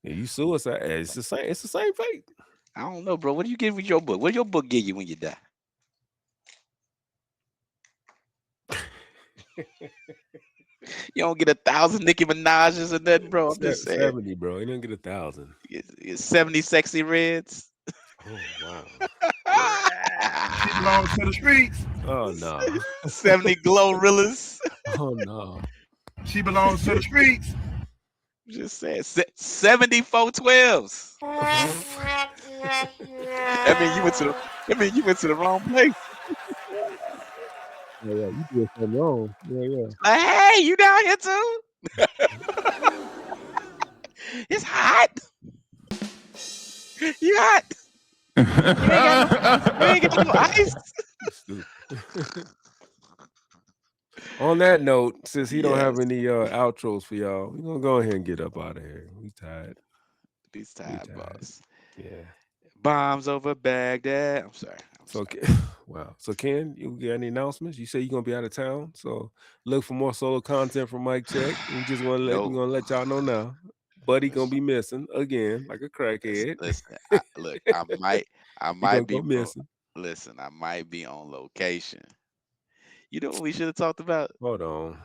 Yeah, you suicide. It's the same. It's the same fate. I don't know, bro. What do you get with your book? What do your book give you when you die? You don't get 1,000 Nicki Minaj's or nothing, bro. I'm just saying. 70, bro. You don't get 1,000. It's 70 sexy reds. Oh wow. She belongs to the streets. Oh no. 70 Glorrillas. Oh no. She belongs to the streets. Just saying. 74 12s. I mean, you went to the wrong place. Yeah, you did something wrong. Yeah. Like, hey, you down here too? It's hot. You hot. You ain't got no ice. On that note, since he don't have Yes. any outros for y'all, we're gonna go ahead and get up out of here. We tired. He's tired, boss. Yeah. Bombs over Baghdad. I'm sorry. So wow. So Ken, you got any announcements? You say you're gonna be out of town, so look for more solo content from Mike Check. We just want to we're gonna let y'all know now. Buddy gonna be missing again, like a crackhead. Listen, I might be missing. Listen, I might be on location. You know what we should have talked about? Hold on.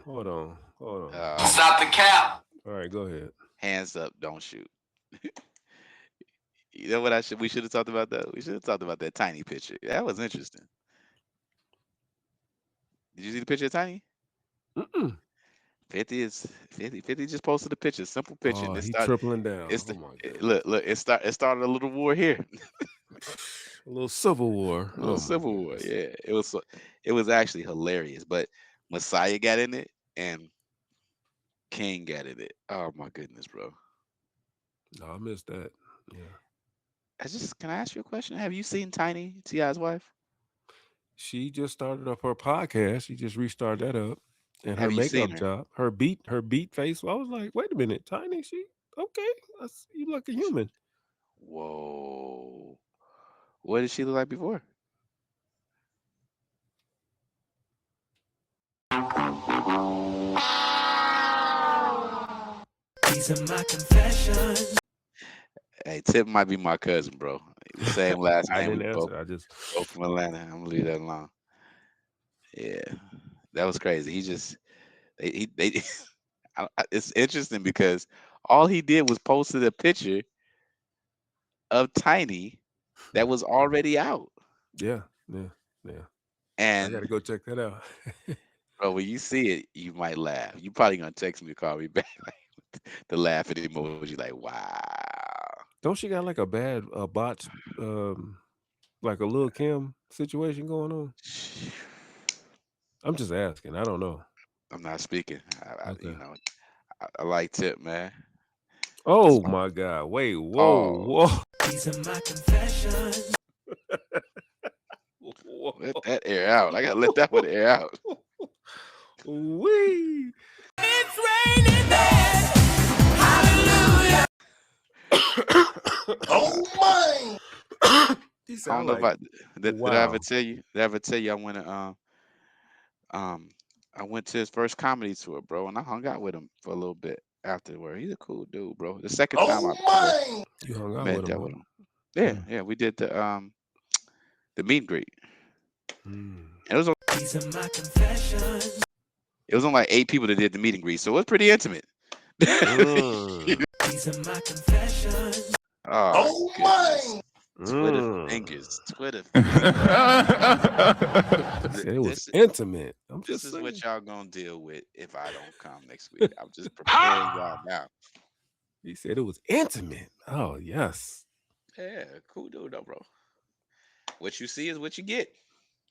Stop the cap. All right, go ahead. Hands up, don't shoot. You know what we should have talked about though? We should have talked about that Tiny picture. That was interesting. Did you see the picture of Tiny? 50 just posted a picture, simple picture. Oh, and he's tripling down. Look, it started a little war here. A little civil war. A little civil war. Yeah. It was actually hilarious. But Messiah got in it and King got in it. Oh my goodness, bro. No, I missed that. Yeah. Can I ask you a question? Have you seen Tiny, T.I.'s wife? She just started up her podcast. She just restarted that up. And Have her you seen makeup her? job, her beat face. I was like, wait a minute, Tiny, she okay. You look a human. Whoa. What did she look like before? These are my confessions. Hey, Tip might be my cousin, bro. Same last I name. didn't We answer. I just both from Atlanta. I'm gonna leave that alone. Yeah, that was crazy. He just they it's interesting because all he did was posted a picture of Tiny that was already out. yeah. I And gotta go check that out. bro, when you see it, you might laugh. You probably gonna text me, call me back, like the laughing emoji, like wow. Don't she got like a bad botch like a Lil Kim situation going on? I'm just asking. I don't know. I'm not speaking. Okay. You know, I like Tip, man. Oh my God. Wait, whoa. These are my confessions. Let that air out. I gotta let that one air out. Wee. It's raining men. Hallelujah. Oh my! I don't know if did I ever tell you? Did I ever tell you I went to his first comedy tour, bro, and I hung out with him for a little bit afterward. He's a cool dude, bro. The second time You hung out met with that him. with him. Yeah, we did the meet and greet. It was These are my confessions. it was only like 8 people that did the meet and greet, so it was pretty intimate. These are my confessions. Oh my! Twitter fingers. It was intimate. I'm This just is saying. what y'all gonna deal with if I don't come next week. I'm just preparing y'all now. He said it was intimate. Oh yes. Yeah, cool dude though, bro. What you see is what you get.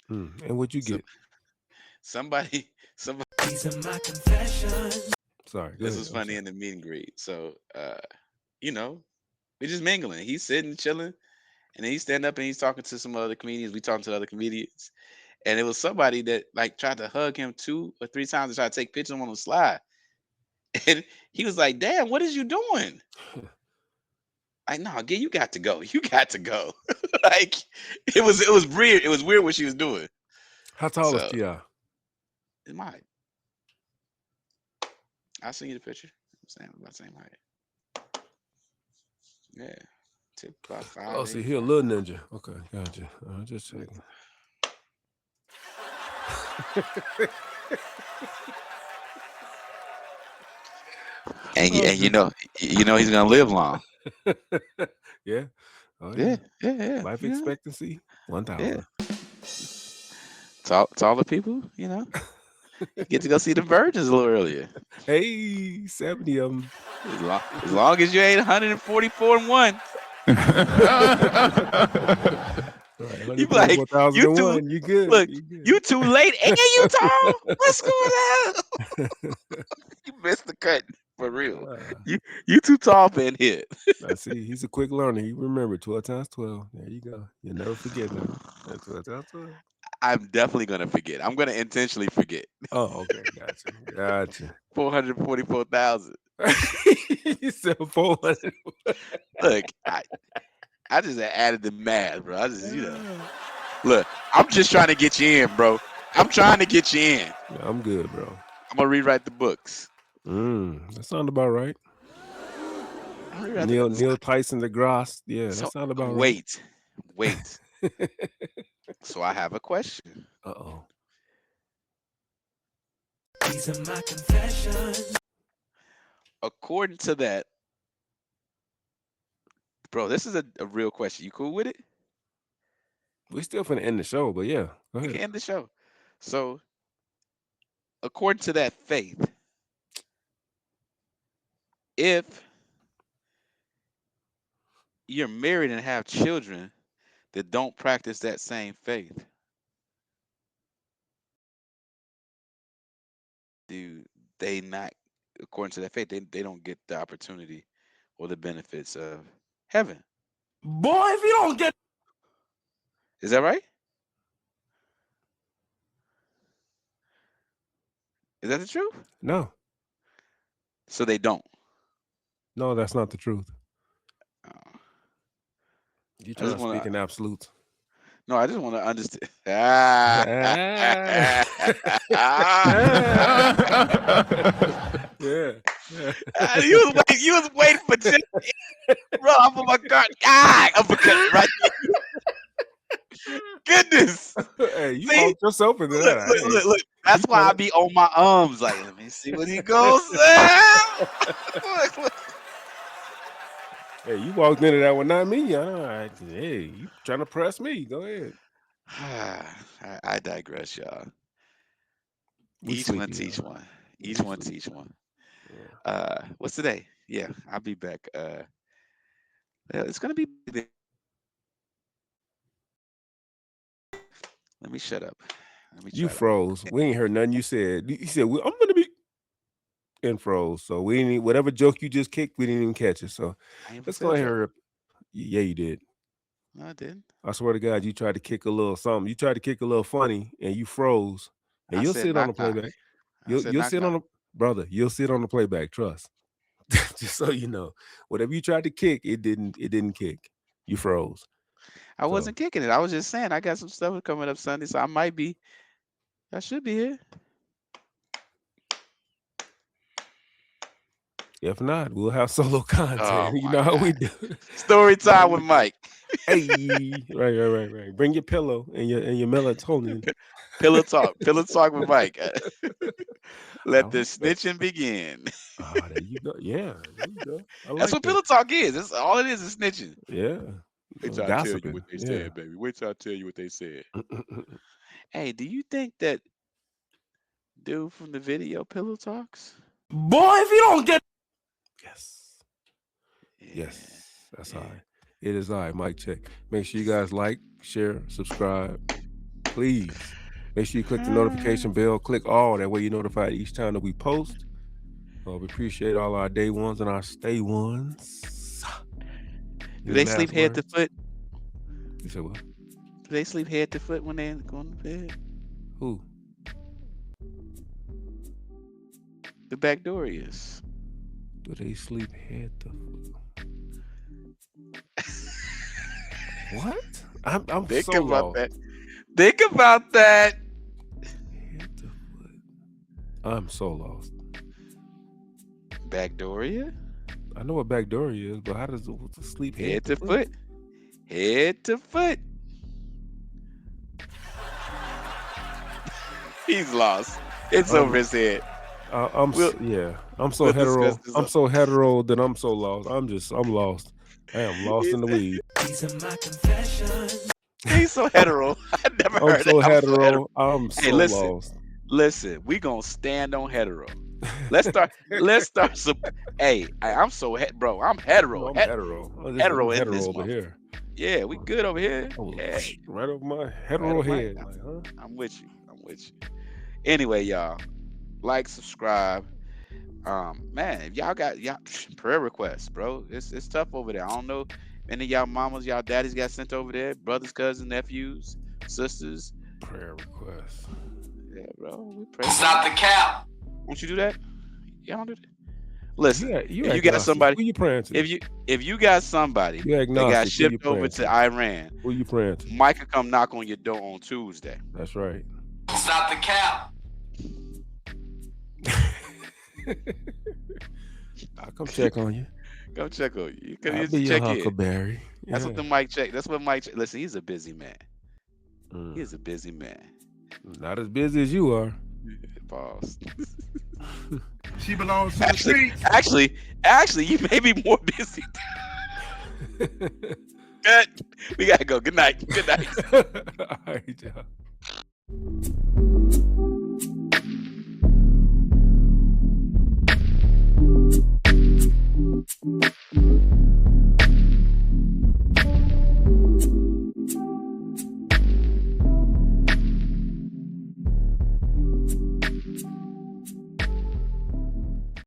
And what you get? Somebody. These are my confessions. Sorry. Go This ahead. was funny in the meet and greet. So, you know, we just mingling. He's sitting, chilling, and then he stand up and he's talking to some other comedians. We talking to other comedians, and it was somebody that like tried to hug him 2 or 3 times and try to take pictures of him on the slide, and he was like, "Damn, what is you doing?" Like, no, again, you got to go. You got to go. Like, it was weird. It was weird what she was doing. How tall So, is T.I.? It might. I'll send you the picture. About the same height. Yeah. Tip about 5. Oh, see, he a little ninja. Okay, gotcha. Just checking. and you know he's gonna live long. Yeah. Oh Yeah, yeah. yeah. Life You know? expectancy Yeah. 1,000. To all the people, you get to go see the virgins a little earlier. Hey, 70 of them. As long as you ain't 144 and 1. Right, You be like, you too 144,001. You good. look, You good. you too late and you tall. What's going on? You missed the cut for real. You too tall for in here. I see. He's a quick learner. He remembered 12 times 12. There you go. You'll never forget now. That's 12 times 12. I'm definitely gonna forget. I'm gonna intentionally forget. Oh, okay. Gotcha. 444,000. You said 400. Look, I just added the math, bro. I just, look, I'm just trying to get you in, bro. I'm trying to get you in. Yeah, I'm good, bro. I'm gonna rewrite the books. That sounds about right. Neil Tyson DeGrasse. Yeah, that sounds about right. Wait. So I have a question. Uh-oh. These are my confessions. According to that, bro, this is a real question. You cool with it? We still finna end the show, but yeah. Go We ahead. can end the show. So, according to that faith, if you're married and have children that don't practice that same faith, do they not, according to that faith, they don't get the opportunity or the benefits of heaven? Boy, if you don't get. Is that right? Is that the truth? No. So they don't. No, that's not the truth. You I trying just to wanna- speak in absolutes. No, I just want to understand. Yeah. You was waiting for just, bro. I'm on my god. Uppercut right there. Goodness. Hey, you See? walked yourself into that. Look. That's why I be on my arms. Like, let me see what he goes. Look. Hey, you walked into that one, not me. Hey, you trying to press me? Go ahead. I digress, y'all. We Each one sleepy, teach y'all. one. Each one teach one. What's today? Yeah, I'll be back. It's gonna be. Let me shut up. You froze. We ain't heard nothing you said. You said I'm gonna be in froze. So we didn't whatever joke you just kicked, we didn't even catch it. So let's go ahead. Yeah, you did. No, I didn't. I swear to God, you tried to kick a little something. You tried to kick a little funny, and you froze. And you'll see it on the playback. You'll see it on the brother. You'll see it on the playback. Trust. Just so you know, whatever you tried to kick, it didn't kick. You froze. I wasn't kicking it. I was just saying I got some stuff coming up Sunday, so I should be here. If not, we'll have solo content. Oh, you know how we do. Story time with Mike. Hey, right. Bring your pillow and your melatonin. Pillow talk with Mike. Let the snitching begin. There you go. Yeah, there you go. That's what pillow talk is. That's all it is snitching. Yeah. Wait till I tell you what they said, baby. Wait till I tell you what they said. Hey, do you think that dude from the video Pillow Talks? Boy, if you don't get. Yes, that's all right. It is all right. Mic check. Make sure you guys like, share, subscribe. Please. Make sure you click the notification bell. Click all. That way you're notified each time that we post. We appreciate all our day ones and our stay ones. Do they sleep head to foot? You said what? Do they sleep head to foot when they're going to bed? Who? The Backdoorians. Do they sleep head to foot? What? I'm Think so about lost. that. Think about that. Head to foot. I'm so lost. Backdooria? I know what Backdooria is, but how does what's the sleep head to foot? Head to foot. He's lost. It's over his head. I'm so we'll hetero. discuss this I'm up. so hetero that I'm so lost. I'm lost. I am lost in the weeds. He's so hetero. I never I'm heard so that. hetero. I'm Hey, so listen. lost. Listen, we gonna stand on hetero. Let's start. Let's start some. Hey, I'm so bro. I'm hetero. No, I'm hetero. I'm hetero in hetero this over month. here. Yeah, we good over here. Yeah, Right over my hetero Right over my- head. Like, huh? I'm with you. I'm with you. Anyway, y'all, like, subscribe. Man, if y'all got y'all prayer requests, bro. It's tough over there. I don't know if any of y'all mamas, y'all daddies got sent over there, brothers, cousins, nephews, sisters. Prayer requests. Yeah, bro. We pray. Stop the cap. Won't you do that? Y'all don't do that. Listen, You if you got agnostic. somebody, Who you praying to? if you got somebody You that got agnostic. Who you shipped over praying to Iran, Who you praying to? Mike could come knock on your door on Tuesday. That's right. Stop the cap. I'll come check on you. Come check on you. Come I'll here be to your check in. huckleberry. That's what the Mike check. That's what Mike. Listen, he's a busy man. Mm. He's a busy man. Not as busy as you are. Pause. She belongs to the streets. Actually, you may be more busy. Good. We gotta go. Good night. Good night. All right, y'all.